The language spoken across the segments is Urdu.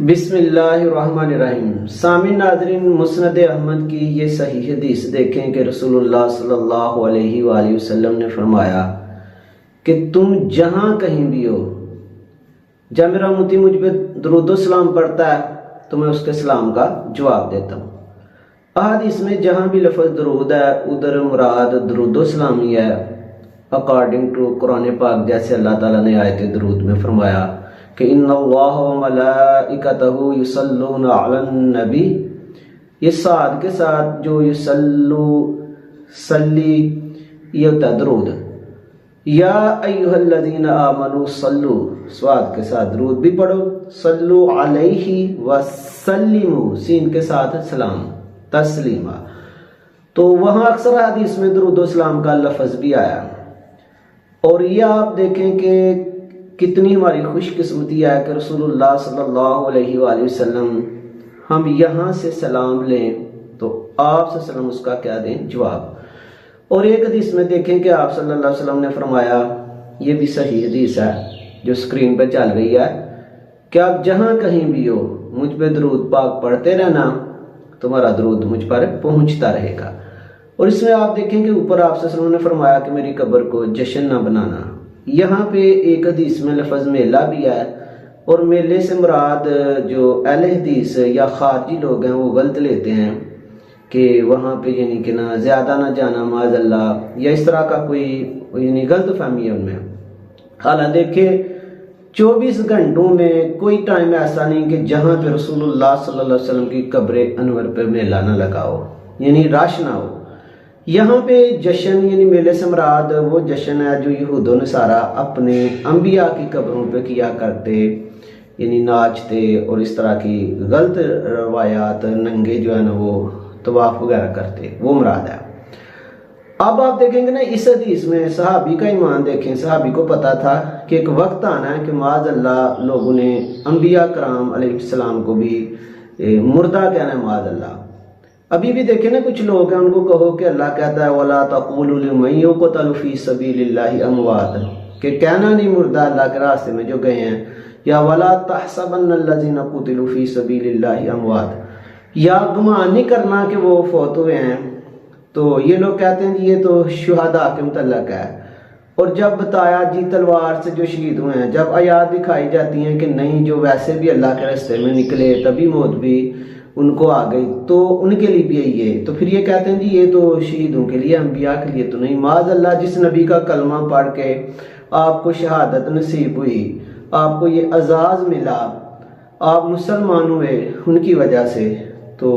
بسم اللہ الرحمن الرحیم۔ سامعین ناظرین، مسند احمد کی یہ صحیح حدیث دیکھیں کہ رسول اللہ صلی اللہ علیہ وآلہ وسلم نے فرمایا کہ تم جہاں کہیں بھی ہو، جب میرا امتی مجھ پہ درود و سلام پڑھتا ہے تو میں اس کے سلام کا جواب دیتا ہوں۔ احادیث میں جہاں بھی لفظ درود ہے ادھر مراد درود و سلام ہی ہے، اکارڈنگ ٹو قرآن پاک، جیسے اللہ تعالیٰ نے آیت درود میں فرمایا کہ ان اللہ و ملائکتہ یصلون علی النبی، یہ سعد کے ساتھ جو یصلو صلی یہ ہوتا ہے درود، یا ایہا الذین آمنوا صلو، سعد کے ساتھ درود بھی پڑھو، صلو علیہ وسلموا، سین کے ساتھ سلام تسلیمہ۔ تو وہاں اکثر حدیث میں درود و سلام کا لفظ بھی آیا، اور یہ آپ دیکھیں کہ کتنی ہماری خوش قسمتی ہے کہ رسول اللہ صلی اللہ علیہ وآلہ وسلم ہم یہاں سے سلام لیں تو آپ سے سلام اس کا کیا دیں؟ جواب۔ اور ایک حدیث میں دیکھیں کہ آپ صلی اللہ علیہ وسلم نے فرمایا، یہ بھی صحیح حدیث ہے جو سکرین پہ چل رہی ہے، کہ آپ جہاں کہیں بھی ہو مجھ پہ درود پاک پڑھتے رہنا، تمہارا درود مجھ پر پہنچتا رہے گا۔ اور اس میں آپ دیکھیں کہ اوپر آپ صلی اللہ علیہ وسلم نے فرمایا کہ میری قبر کو جشن نہ بنانا۔ یہاں پہ ایک حدیث میں لفظ میلہ بھی ہے، اور میلے سے مراد جو اہل حدیث یا خارجی لوگ ہیں وہ غلط لیتے ہیں کہ وہاں پہ یعنی کہ نہ زیادہ نہ جانا معاذ اللہ، یا اس طرح کا کوئی یعنی غلط فہمی ہے ان میں۔ حالانکہ دیکھیں 24 گھنٹوں میں کوئی ٹائم ایسا نہیں کہ جہاں پہ رسول اللہ صلی اللہ علیہ وسلم کی قبر انور پہ میلہ نہ لگاؤ، یعنی رش نہ ہو۔ یہاں پہ جشن یعنی میلے سے مراد وہ جشن ہے جو یہود و نصارہ اپنے انبیاء کی قبروں پہ کیا کرتے، یعنی ناچتے اور اس طرح کی غلط روایات، ننگے جو ہے نا وہ طواف وغیرہ کرتے، وہ مراد ہے۔ اب آپ دیکھیں گے نا اس حدیث میں صحابی کا ایمان دیکھیں، صحابی کو پتا تھا کہ ایک وقت آنا ہے کہ معاذ اللہ لوگوں نے انبیاء کرام علیہ السلام کو بھی مردہ کہنا ہے معاذ اللہ۔ ابھی بھی دیکھیں نا کچھ لوگ ہیں، ان کو کہو کہ اللہ کہتا ہے وَلَا تَقُولُوا لِمَن يُقْتَلُ فِي سَبِيلِ اللَّهِ أَمْوَاتٌ، کہ کہنا نہیں مردہ اللہ کے راستے میں جو گئے ہیں، یا وَلَا تَحْسَبَنَّ الَّذِينَ قُتِلُوا فِي سَبِيلِ اللَّهِ أَمْوَاتٌ، یا گمان نہیں کرنا کہ وہ فوت ہوئے ہیں۔ تو یہ لوگ کہتے ہیں یہ تو شہداء کے متعلق ہے، اور جب بتایا جی تلوار سے جو شہید ہوئے ہیں، جب آیات دکھائی جاتی ہیں کہ نہیں جو ویسے بھی اللہ کے راستے میں نکلے تبھی موت بھی ان کو آ گئی تو ان کے لیے بھی یہی ہے، تو پھر یہ کہتے ہیں جی یہ تو شہیدوں کے لیے، انبیاء کے لیے تو نہیں۔ معاذ اللہ جس نبی کا کلمہ پڑھ کے آپ کو شہادت نصیب ہوئی، آپ کو یہ اعزاز ملا، آپ مسلمان ہوئے ان کی وجہ سے، تو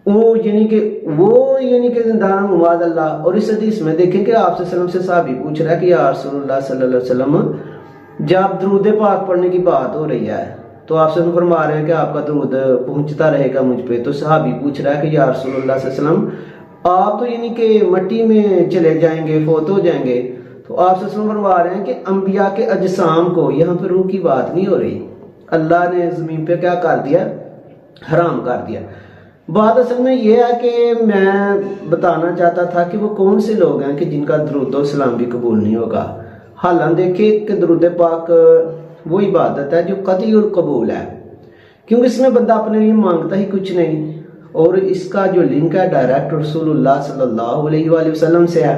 وہ یعنی کہ زندان معاذ اللہ۔ اور اس حدیث میں دیکھیں کہ آپ صلی اللہ علیہ وسلم سے صحابی پوچھ رہا ہے کہ یا رسول اللہ صلی اللہ علیہ وسلم، جب درود پاک پڑھنے کی بات ہو رہی ہے تو آپ سے فرما رہے ہیں کہ آپ کا درود پہنچتا رہے گا مجھ پہ، تو صحابی پوچھ رہا ہے کہ یا رسول اللہ صلی اللہ علیہ وسلم آپ تو یعنی کہ مٹی میں چلے جائیں گے، فوت ہو جائیں گے، تو آپ صلی اللہ علیہ وسلم فرما رہے ہیں کہ انبیاء کے اجسام کو، یہاں پہ روح کی بات نہیں ہو رہی، اللہ نے زمین پہ کیا کر دیا؟ حرام کر دیا۔ بات اصل میں یہ ہے کہ میں بتانا چاہتا تھا کہ وہ کون سے لوگ ہیں کہ جن کا درود و سلام بھی قبول نہیں ہوگا۔ حالانکہ دیکھیں کہ درود پاک وہ عبادت ہے جو قطعی القبول ہے، کیونکہ اس میں بندہ اپنے لیے مانگتا ہی کچھ نہیں، اور اس کا جو لنک ہے ڈائریکٹ رسول اللہ صلی اللہ علیہ وآلہ وسلم سے ہے۔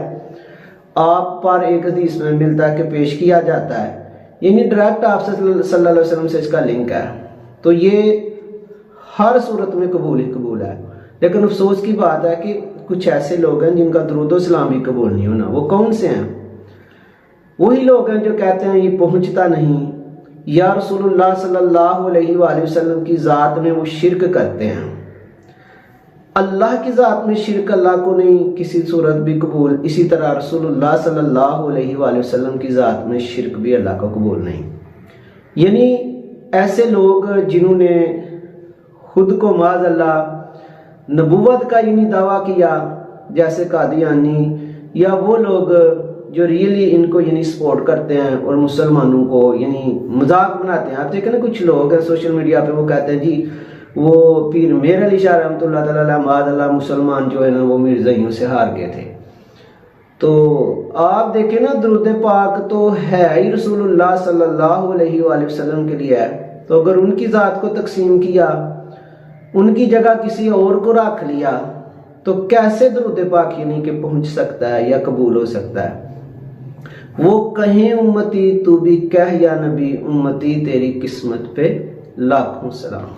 آپ پر ایک حدیث میں ملتا ہے کہ پیش کیا جاتا ہے، یعنی ڈائریکٹ آپ صلی اللہ علیہ وسلم سے اس کا لنک ہے، تو یہ ہر صورت میں قبول ہی قبول ہے۔ لیکن افسوس کی بات ہے کہ کچھ ایسے لوگ ہیں جن کا درود و سلام بھی قبول نہیں ہونا۔ وہ کون سے ہیں؟ وہی لوگ ہیں جو کہتے ہیں یہ پہنچتا نہیں، یا رسول اللہ صلی اللہ علیہ وآلہ وسلم کی ذات میں وہ شرک کرتے ہیں۔ اللہ کی ذات میں شرک اللہ کو نہیں کسی صورت بھی قبول، اسی طرح رسول اللہ صلی اللہ علیہ وآلہ وسلم کی ذات میں شرک بھی اللہ کو قبول نہیں۔ یعنی ایسے لوگ جنہوں نے خود کو معاذ اللہ نبوت کا یعنی دعویٰ کیا، جیسے قادیانی، یا وہ لوگ جو ریئلی ان کو یعنی سپورٹ کرتے ہیں اور مسلمانوں کو یعنی مذاق بناتے ہیں۔ آپ دیکھیں نا کچھ لوگ ہیں سوشل میڈیا پہ وہ کہتے ہیں جی وہ پیر میر علی شاہ رحمۃ اللہ تعالیٰ علیہ معاذ اللہ مسلمان جو ہے نا وہ مرزائیوں سے ہار گئے تھے۔ تو آپ دیکھیں نا درود پاک تو ہے ہی رسول اللہ صلی اللہ علیہ وآلہ وسلم کے لیے ہے، تو اگر ان کی ذات کو تقسیم کیا، ان کی جگہ کسی اور کو رکھ لیا، تو کیسے درود پاک یعنی کہ پہنچ سکتا ہے یا قبول ہو سکتا ہے؟ وہ کہیں امتی تو بھی کہہ یا نبی، امتی تیری قسمت پہ لاکھوں سلام۔